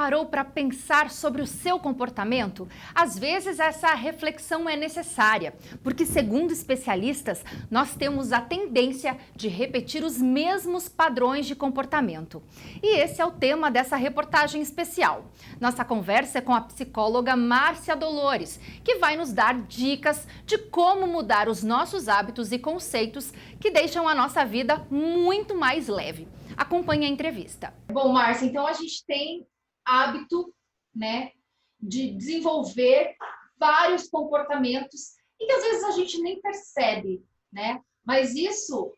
parou para pensar sobre o seu comportamento? Às vezes essa reflexão é necessária, porque segundo especialistas, nós temos a tendência de repetir os mesmos padrões de comportamento. E esse é o tema dessa reportagem especial. Nossa conversa é com a psicóloga Márcia Dolores, que vai nos dar dicas de como mudar os nossos hábitos e conceitos que deixam a nossa vida muito mais leve. Acompanhe a entrevista. Bom, Márcia, então a gente tem hábito, né, de desenvolver vários comportamentos e que às vezes a gente nem percebe, né? Mas isso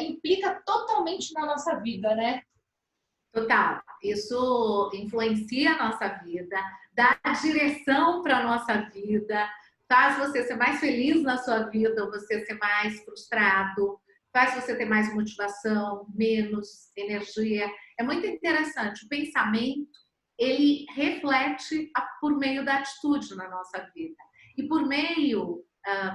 implica totalmente na nossa vida, né? Total. Isso influencia a nossa vida, dá direção para a nossa vida, faz você ser mais feliz na sua vida ou você ser mais frustrado, faz você ter mais motivação, menos energia. É muito interessante. O pensamento, ele reflete por meio da atitude na nossa vida. E por meio,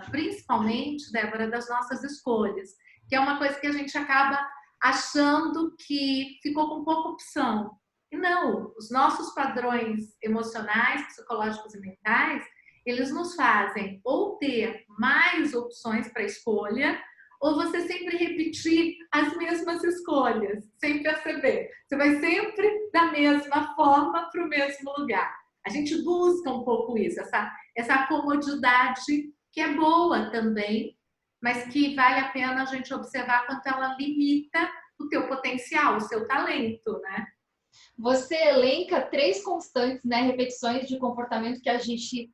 principalmente, Débora, das nossas escolhas, que é uma coisa que a gente acaba achando que ficou com pouca opção. E não, os nossos padrões emocionais, psicológicos e mentais, eles nos fazem ou ter mais opções para escolha, ou você sempre repetir as mesmas escolhas, sem perceber. Você vai sempre da mesma forma para o mesmo lugar. A gente busca um pouco isso, essa comodidade que é boa também, mas que vale a pena a gente observar quanto ela limita o teu potencial, o seu talento, né? Você elenca 3 constantes, né, repetições de comportamento que a gente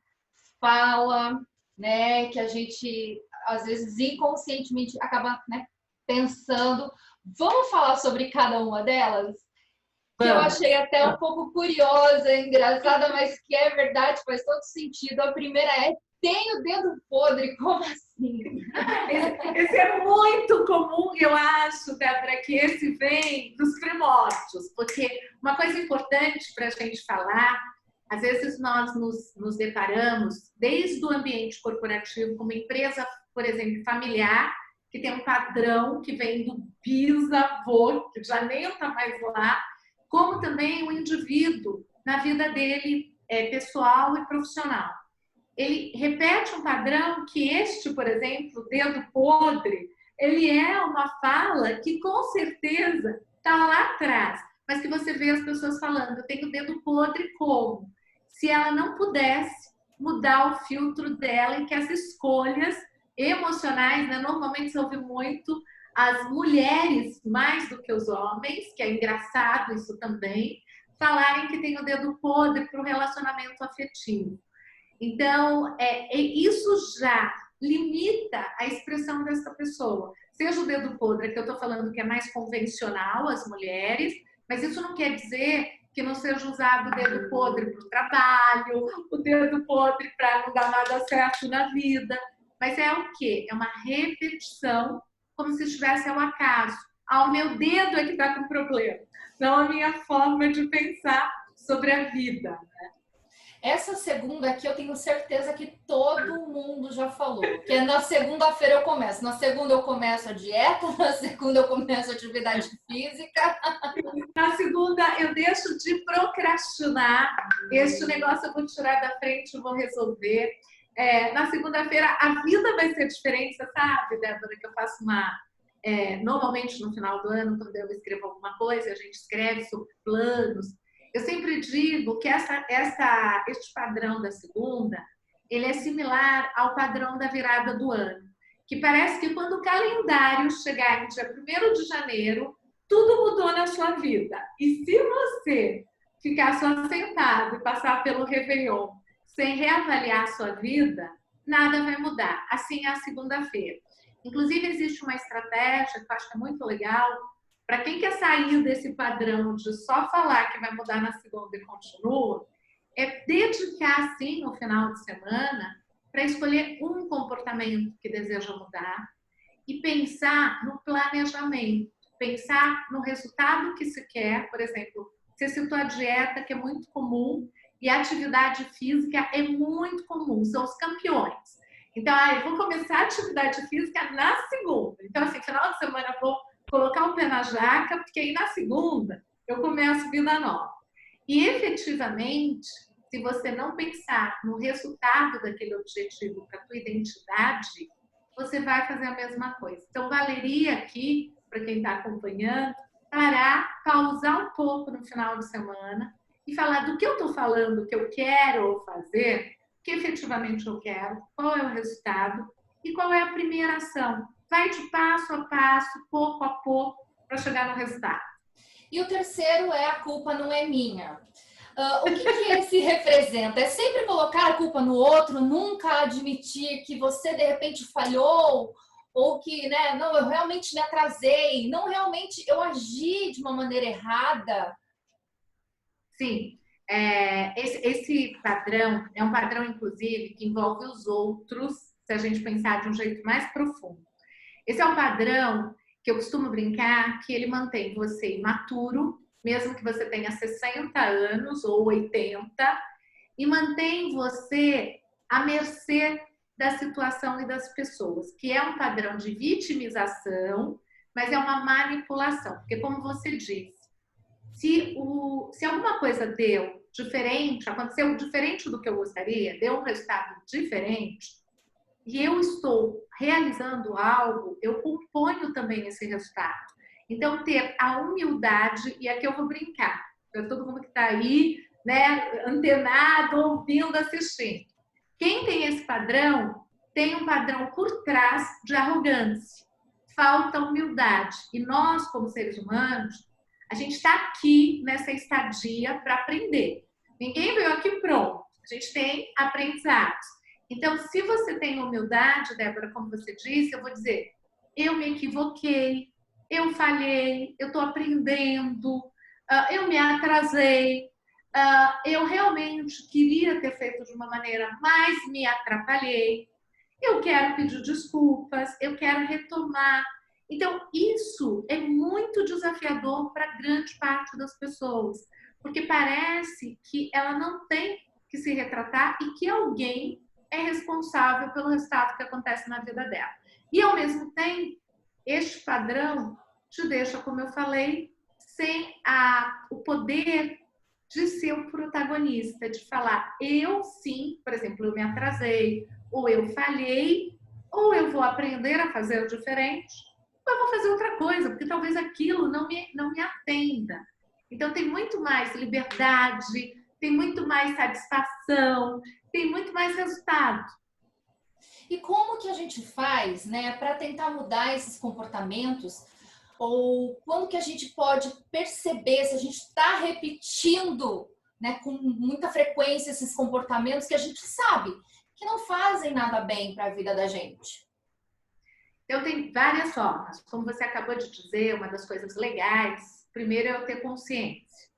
fala, né, que a gente às vezes inconscientemente acaba, né, pensando. Vamos falar sobre cada uma delas? Que eu achei até um pouco curiosa, engraçada, mas que é verdade, faz todo sentido. A primeira é: tenho dedo podre. Como assim? Esse é muito comum, eu acho, Débora, que esse vem dos primórdios, porque uma coisa importante para a gente falar, às vezes nós nos deparamos, desde o ambiente corporativo, como empresa, por exemplo, familiar, que tem um padrão que vem do bisavô, que já nem está mais lá, como também o indivíduo na vida dele pessoal e profissional. Ele repete um padrão que este, por exemplo, dedo podre, ele é uma fala que com certeza está lá atrás, mas que você vê as pessoas falando: eu tenho dedo podre como? Se ela não pudesse mudar o filtro dela e que as escolhas emocionais, né? Normalmente se ouve muito as mulheres mais do que os homens, que é engraçado isso também, falarem que tem o dedo podre para o relacionamento afetivo. Então, isso já limita a expressão dessa pessoa. Seja o dedo podre, que eu estou falando que é mais convencional, as mulheres, mas isso não quer dizer que não seja usado o dedo podre para o trabalho, o dedo podre para não dar nada certo na vida. Mas é o quê? É uma repetição, como se estivesse ao acaso. O meu dedo é que está com problema, não a minha forma de pensar sobre a vida, né? Essa segunda aqui eu tenho certeza que todo mundo já falou. Que é na segunda-feira eu começo. Na segunda eu começo a dieta, na segunda eu começo a atividade física. Na segunda eu deixo de procrastinar. Este negócio eu vou tirar da frente e vou resolver. Na segunda-feira a vida vai ser diferente, você sabe, Débora, que eu faço normalmente no final do ano, quando eu escrevo alguma coisa, a gente escreve sobre planos. Eu sempre digo que este padrão da segunda, ele é similar ao padrão da virada do ano. Que parece que quando o calendário chegar em dia 1º de janeiro, tudo mudou na sua vida. E se você ficar só sentado e passar pelo Réveillon sem reavaliar a sua vida, nada vai mudar. Assim é a segunda-feira. Inclusive, existe uma estratégia que eu acho que é muito legal, para quem quer sair desse padrão de só falar que vai mudar na segunda e continua, é dedicar, assim, no final de semana, para escolher um comportamento que deseja mudar e pensar no planejamento, pensar no resultado que se quer. Por exemplo, você citou a dieta, que é muito comum, e a atividade física é muito comum, são os campeões. Então, eu vou começar a atividade física na segunda. Então, assim, final de semana eu vou colocar o pé na jaca, porque aí na segunda eu começo vida nova. E efetivamente, se você não pensar no resultado daquele objetivo para a tua identidade, você vai fazer a mesma coisa. Então, valeria aqui, para quem está acompanhando, parar, pausar um pouco no final de semana e falar do que eu estou falando, que eu quero fazer, que efetivamente eu quero, qual é o resultado e qual é a primeira ação. Vai de passo a passo, pouco a pouco, para chegar no resultado. E o terceiro é a culpa não é minha. O que esse representa? É sempre colocar a culpa no outro, nunca admitir que você de repente falhou ou que, né, não, eu realmente me atrasei, não realmente eu agi de uma maneira errada. Sim, esse padrão é um padrão, inclusive, que envolve os outros, se a gente pensar de um jeito mais profundo. Esse é um padrão que eu costumo brincar que ele mantém você imaturo, mesmo que você tenha 60 anos ou 80, e mantém você à mercê da situação e das pessoas, que é um padrão de vitimização, mas é uma manipulação, porque como você disse, se alguma coisa deu diferente, aconteceu diferente do que eu gostaria, deu um resultado diferente, e eu estou realizando algo, eu componho também esse resultado. Então, ter a humildade, e aqui eu vou brincar, para todo mundo que está aí, né, antenado, ouvindo, assistindo. Quem tem esse padrão, tem um padrão por trás de arrogância. Falta humildade. E nós, como seres humanos, a gente está aqui nessa estadia para aprender. Ninguém veio aqui pronto. A gente tem aprendizados. Então, se você tem humildade, Débora, como você disse, eu vou dizer, eu me equivoquei, eu falhei, eu estou aprendendo, eu me atrasei, eu realmente queria ter feito de uma maneira, mas me atrapalhei, eu quero pedir desculpas, eu quero retomar. Então, isso é muito desafiador para grande parte das pessoas, porque parece que ela não tem que se retratar e que alguém é responsável pelo resultado que acontece na vida dela. E, ao mesmo tempo, este padrão te deixa, como eu falei, sem o poder de ser o protagonista, de falar, eu sim, por exemplo, eu me atrasei, ou eu falhei, ou eu vou aprender a fazer o diferente, ou eu vou fazer outra coisa, porque talvez aquilo não me atenda. Então, tem muito mais liberdade, tem muito mais satisfação, tem muito mais resultado. E como que a gente faz, né, para tentar mudar esses comportamentos? Ou como que a gente pode perceber se a gente está repetindo, né, com muita frequência esses comportamentos que a gente sabe que não fazem nada bem para a vida da gente? Então, tem várias formas. Como você acabou de dizer, uma das coisas legais, primeiro é eu ter consciência.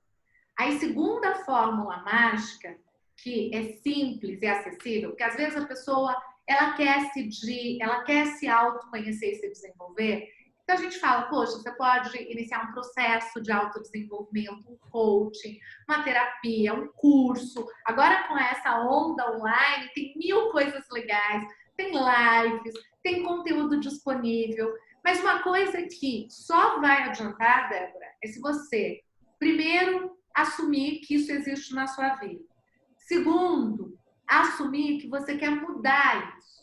Aí, segunda fórmula mágica, que é simples e acessível, porque às vezes a pessoa ela quer se autoconhecer e se desenvolver. Então a gente fala, poxa, você pode iniciar um processo de autodesenvolvimento, um coaching, uma terapia, um curso. Agora com essa onda online, tem 1000 coisas legais, tem lives, tem conteúdo disponível. Mas uma coisa que só vai adiantar, Débora, é se você, primeiro, assumir que isso existe na sua vida. Segundo, assumir que você quer mudar isso.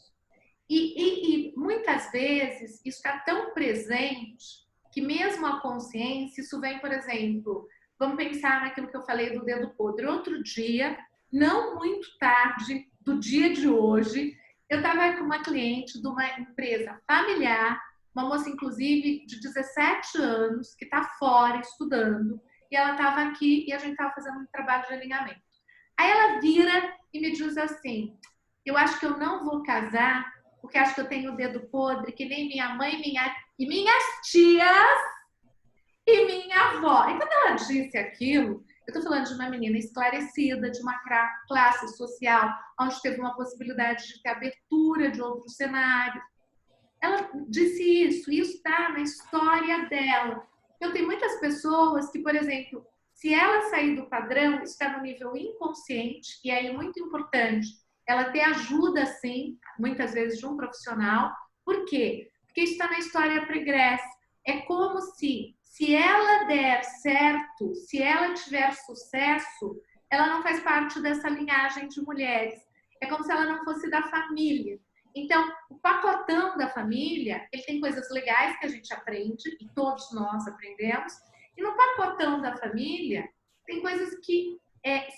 E muitas vezes isso está tão presente que mesmo a consciência, isso vem, por exemplo, vamos pensar naquilo que eu falei do dedo podre. Outro dia, não muito tarde do dia de hoje, eu estava com uma cliente de uma empresa familiar, uma moça inclusive de 17 anos, que está fora estudando, e ela estava aqui e a gente estava fazendo um trabalho de alinhamento. Aí ela vira e me diz assim, eu acho que eu não vou casar porque acho que eu tenho o dedo podre, que nem minha mãe e minhas tias e minha avó. E quando ela disse aquilo, eu estou falando de uma menina esclarecida, de uma classe social, onde teve uma possibilidade de ter abertura de outros cenários. Ela disse isso, e isso está na história dela. Então, tem muitas pessoas que, por exemplo, se ela sair do padrão, está no nível inconsciente, e aí é muito importante ela ter ajuda, sim, muitas vezes de um profissional. Por quê? Porque isso está na história pregressa. É como se Se ela der certo, se ela tiver sucesso, ela não faz parte dessa linhagem de mulheres. É como se ela não fosse da família. Então, o pacotão da família, ele tem coisas legais que a gente aprende, e todos nós aprendemos, e no pacotão da família, tem coisas que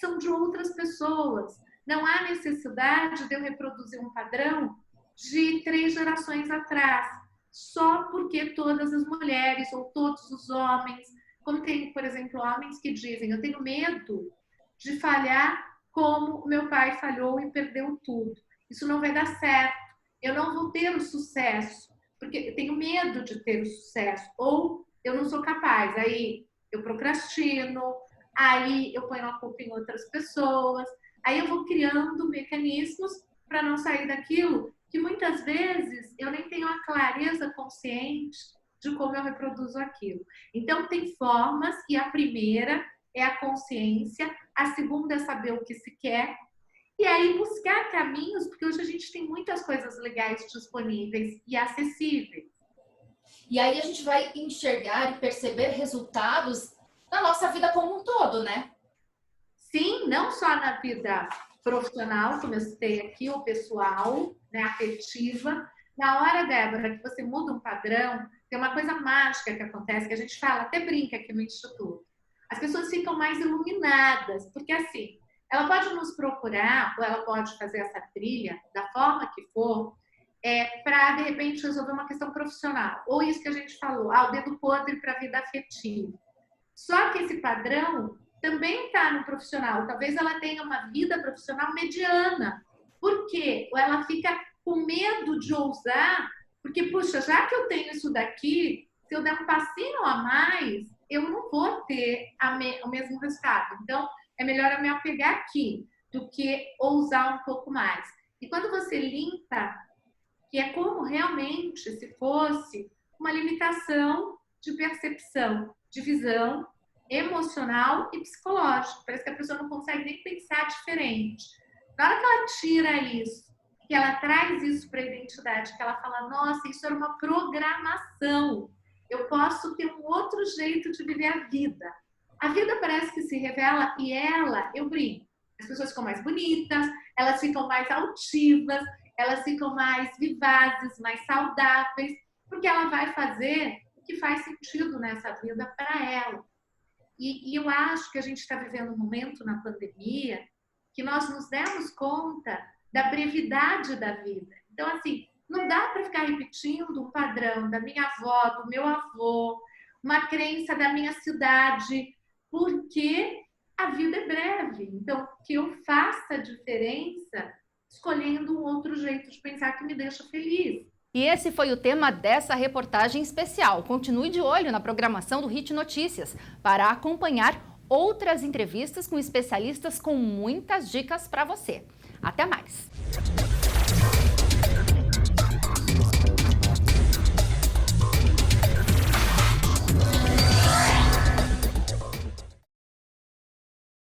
são de outras pessoas. Não há necessidade de eu reproduzir um padrão de 3 gerações atrás, só porque todas as mulheres ou todos os homens, como tem, por exemplo, homens que dizem, eu tenho medo de falhar como meu pai falhou e perdeu tudo. Isso não vai dar certo. Eu não vou ter o sucesso, porque eu tenho medo de ter o sucesso. Ou eu não sou capaz. Aí eu procrastino, aí eu ponho a culpa em outras pessoas, aí eu vou criando mecanismos para não sair daquilo que muitas vezes eu nem tenho a clareza consciente de como eu reproduzo aquilo. Então, tem formas, e a primeira é a consciência, a segunda é saber o que se quer, e aí buscar caminhos, porque hoje a gente tem muitas coisas legais disponíveis e acessíveis. E aí a gente vai enxergar e perceber resultados na nossa vida como um todo, né? Sim, não só na vida profissional, como eu citei aqui, ou pessoal, né, afetiva. Na hora, Débora, que você muda um padrão, tem uma coisa mágica que acontece, que a gente fala, até brinca aqui no Instituto. As pessoas ficam mais iluminadas, porque assim, ela pode nos procurar, ou ela pode fazer essa trilha, da forma que for, para, de repente, resolver uma questão profissional. Ou isso que a gente falou, o dedo podre para a vida afetiva. Só que esse padrão também está no profissional. Talvez ela tenha uma vida profissional mediana. Por quê? Ou ela fica com medo de ousar, porque, puxa, já que eu tenho isso daqui, se eu der um passinho a mais, eu não vou ter o mesmo resultado. Então, é melhor eu me apegar aqui do que ousar um pouco mais. E quando você limpa, que é como realmente se fosse uma limitação de percepção, de visão emocional e psicológica. Parece que a pessoa não consegue nem pensar diferente. Na hora que ela tira isso, que ela traz isso para a identidade, que ela fala, nossa, isso era uma programação. Eu posso ter um outro jeito de viver a vida. A vida parece que se revela e eu brinco. As pessoas ficam mais bonitas, elas ficam mais altivas, elas ficam mais vivazes, mais saudáveis, porque ela vai fazer o que faz sentido nessa vida para ela. E eu acho que a gente está vivendo um momento na pandemia que nós nos demos conta da brevidade da vida. Então, assim, não dá para ficar repetindo um padrão da minha avó, do meu avô, uma crença da minha cidade, porque a vida é breve. Então, que eu faça a diferença escolhendo um outro jeito de pensar que me deixa feliz. E esse foi o tema dessa reportagem especial. Continue de olho na programação do Hit Notícias para acompanhar outras entrevistas com especialistas com muitas dicas para você. Até mais!